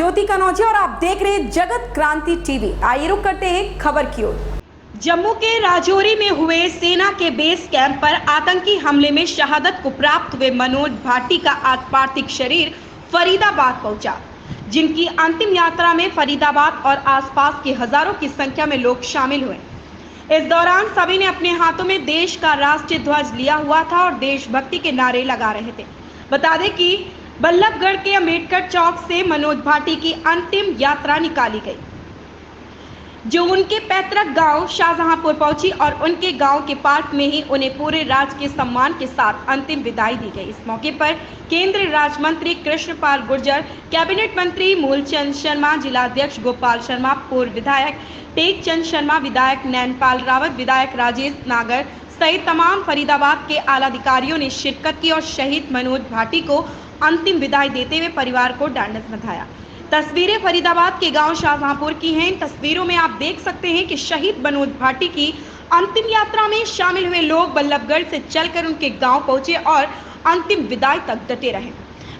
ज्योति कनौजिया और आप देख रहे हैं जगत क्रांति टीवी। आइए रुक करते हैं खबर की ओर। जम्मू के राजौरी में हुए सेना के बेस कैंप पर आतंकी हमले में शहादत को प्राप्त हुए मनोज भाटी का आज पार्थिव शरीर फरीदाबाद पहुंचा, जिनकी अंतिम यात्रा में फरीदाबाद और आसपास के हजारों की संख्या में लोग शामिल हुए। इस दौरान सभी ने अपने हाथों में देश का राष्ट्रीय ध्वज लिया हुआ था और देशभक्ति के नारे लगा रहे थे। बता दें कि बल्लभगढ़ के अंबेडकर चौक से मनोज भाटी की अंतिम यात्रा निकाली गई, जो उनके पैतृक गांव शाहजहांपुर पहुंची और उनके गांव के पार्क में ही उन्हें पूरे राजकीय सम्मान के साथ अंतिम विदाई दी गई। इस मौके पर केंद्रीय राज्य मंत्री कृष्णपाल गुर्जर, कैबिनेट मंत्री मूलचंद शर्मा, जिलाध्यक्ष गोपाल शर्मा, पूर्व विधायक टेकचंद शर्मा, विधायक नैनपाल रावत, विधायक राजेश नागर सहित तमाम फरीदाबाद के आला अधिकारियों ने शिरकत की और शहीद मनोज भाटी को अंतिम विदाई देते हुए परिवार को ढांढस बंधाया। तस्वीरें फरीदाबाद के गांव शाहजहांपुर की हैं। इन तस्वीरों में आप देख सकते हैं कि शहीद मनोज भाटी की अंतिम यात्रा में शामिल हुए लोग बल्लभगढ़ से चलकर उनके गांव पहुंचे और अंतिम विदाई तक डटे रहे।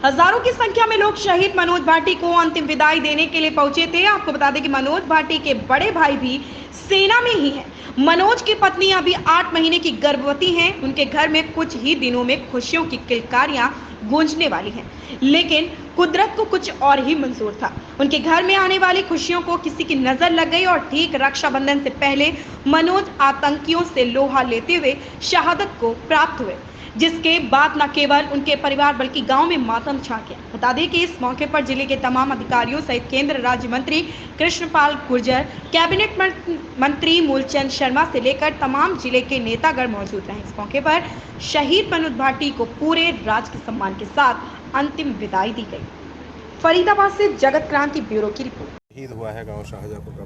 हजारों की संख्या में लोग शहीद मनोज भाटी को अंतिम विदाई देने के लिए पहुंचे थे। आपको बता दें कि मनोज भाटी के बड़े भाई भी सेना में ही हैं। मनोज की पत्नी अभी 8 महीने की गर्भवती हैं। उनके घर में कुछ ही दिनों में खुशियों की किलकारियां गूंजने वाली हैं, लेकिन कुदरत को कुछ और ही मंजूर था। उनके घर में आने वाली खुशियों को किसी की नजर लग गई और ठीक रक्षाबंधन से पहले मनोज आतंकियों से लोहा लेते हुए शहादत को प्राप्त हुए, जिसके बाद न केवल उनके परिवार बल्कि गांव में मातम छा गया। बता दें कि इस मौके पर जिले के तमाम अधिकारियों सहित केंद्र राज्य मंत्री कृष्णपाल गुर्जर, कैबिनेट मंत्री मूलचंद शर्मा से लेकर तमाम जिले के नेतागण मौजूद रहे। इस मौके पर शहीद मनोज भाटी को पूरे राजकीय सम्मान के साथ अंतिम विदाई दी गई। फरीदाबाद से जगत क्रांति ब्यूरो की रिपोर्ट। शहीद हुआ है गांव शाहजहांपुर का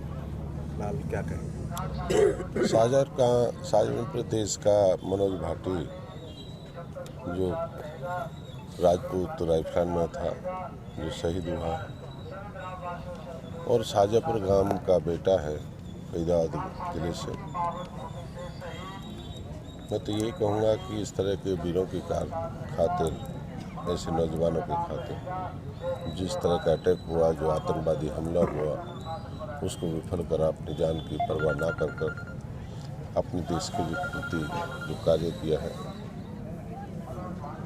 लाल, क्या कहें? शाहजहांपुर देश का मनोज भाटी जो राजपूत राइफल में था, जो शहीद हुआ है, और शाहजहांपुर गांव का बेटा है फरीदाबाद जिले से। मैं तो यही कहूँगा कि इस तरह के वीरों की खातिर, ऐसे नौजवानों के खातिर जिस तरह का अटैक हुआ, जो आतंकवादी हमला हुआ, उसको विफल कर अपनी जान की परवाह ना कर अपने देश के प्रति जो कार्य किया है।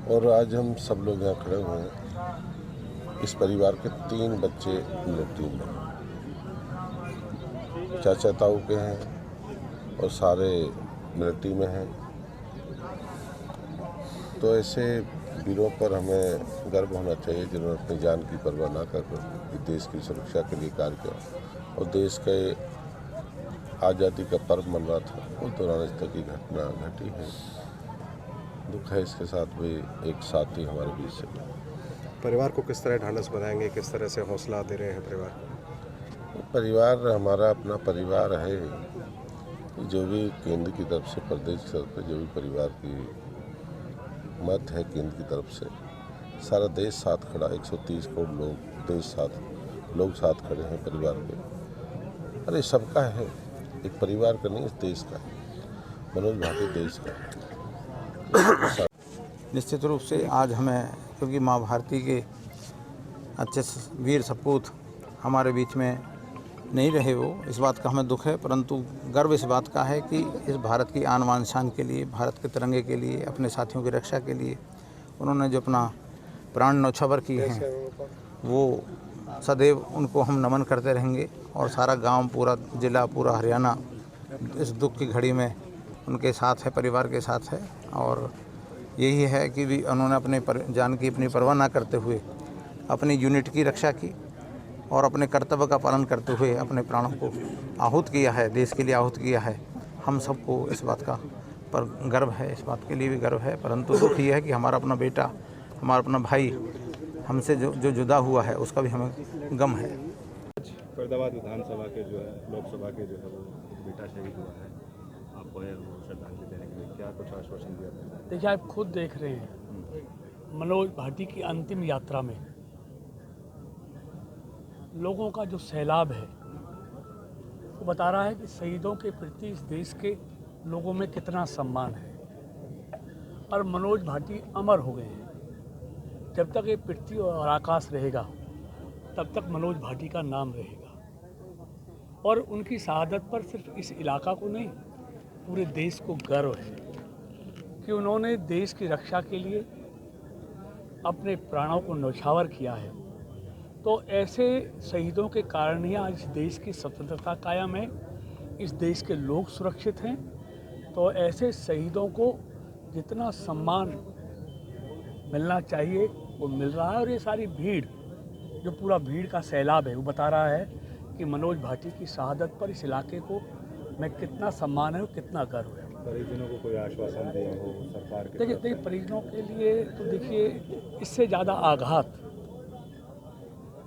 और आज हम सब लोग यहाँ खड़े हुए हैं। इस परिवार के 3 बच्चे मिलिट्री में, चाचा ताऊ के हैं और सारे मिलिट्री में हैं। तो ऐसे वीरों पर हमें गर्व होना चाहिए जिन्होंने अपनी जान की परवाह ना कर देश की सुरक्षा के लिए कार्य किया। और देश के आज़ादी का पर्व मन रहा था, उस दौरान इस तरह की घटना घटी है। दुख है इसके साथ भी एक साथी हमारे बीच से। परिवार को किस तरह ढांढस बनाएंगे, किस तरह से हौसला दे रहे हैं परिवार? परिवार हमारा अपना परिवार है। जो भी केंद्र की तरफ से, प्रदेश की तरफ से जो भी परिवार की मत है केंद्र की तरफ से, सारा देश साथ खड़ा। 130 करोड़ लोग साथ खड़े हैं परिवार के। अरे सबका है, एक परिवार का नहीं, इस देश का। मनोज भाटी देश का है। निश्चित रूप से आज हमें, क्योंकि माँ भारती के अच्छे वीर सपूत हमारे बीच में नहीं रहे, वो इस बात का हमें दुख है, परंतु गर्व इस बात का है कि इस भारत की आन बान शान के लिए, भारत के तिरंगे के लिए, अपने साथियों की रक्षा के लिए उन्होंने जो अपना प्राण न्यौछावर किए हैं, वो सदैव उनको हम नमन करते रहेंगे। और सारा गांव, पूरा जिला, पूरा हरियाणा इस दुख की घड़ी में उनके साथ है, परिवार के साथ है। और यही है कि भी उन्होंने अपने जान की अपनी परवाह ना करते हुए अपनी यूनिट की रक्षा की और अपने कर्तव्य का पालन करते हुए अपने प्राणों को आहूत किया है, देश के लिए आहूत किया है। हम सबको इस बात का पर गर्व है, इस बात के लिए भी गर्व है, परंतु दुख ये है कि हमारा अपना बेटा, हमारा अपना भाई हमसे जो जुदा हुआ है, उसका भी हमें गम है। फरीदाबाद विधानसभा के जो है, लोकसभा के जो है, वो बेटा शहीद हुआ है। आपको श्रद्धांजलि देने के लिए क्या कुछ आश्वासन दिया था? देखिए, आप खुद देख रहे हैं मनोज भाटी की अंतिम यात्रा में लोगों का जो सैलाब है वो बता रहा है कि शहीदों के प्रति इस देश के लोगों में कितना सम्मान है। और मनोज भाटी अमर हो गए हैं। जब तक ये पृथ्वी और आकाश रहेगा तब तक मनोज भाटी का नाम रहेगा। और उनकी शहादत पर सिर्फ इस इलाका को नहीं, पूरे देश को गर्व है कि उन्होंने देश की रक्षा के लिए अपने प्राणों को न्यौछावर किया है। तो ऐसे शहीदों के कारण ही आज देश की स्वतंत्रता कायम है, इस देश के लोग सुरक्षित हैं। तो ऐसे शहीदों को जितना सम्मान मिलना चाहिए वो मिल रहा है। और ये सारी भीड़, जो पूरा भीड़ का सैलाब है, वो बता रहा है कि मनोज भाटी की शहादत पर इस इलाके को मैं कितना सम्मान है और कितना गर्व है। परिजनों को कोई आश्वासन दिया हो सरकार के? देखिए परिजनों के लिए तो देखिए इससे ज़्यादा आघात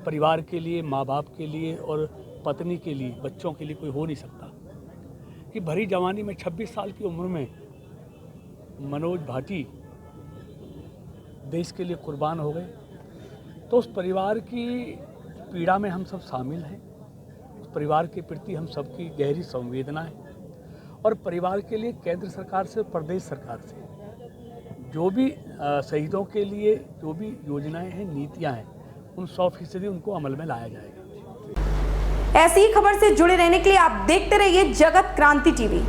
परिवार के लिए, माँ बाप के लिए और पत्नी के लिए, बच्चों के लिए कोई हो नहीं सकता कि भरी जवानी में 26 साल की उम्र में मनोज भाटी देश के लिए कुर्बान हो गए। तो उस परिवार की पीड़ा में हम सब शामिल हैं। उस परिवार के प्रति हम सबकी गहरी संवेदना है। और परिवार के लिए केंद्र सरकार से, प्रदेश सरकार से जो भी शहीदों के लिए जो भी योजनाएं हैं, नीतियां हैं, उन 100% उनको अमल में लाया जाएगा। ऐसी ही खबर से जुड़े रहने के लिए आप देखते रहिए जगत क्रांति टीवी।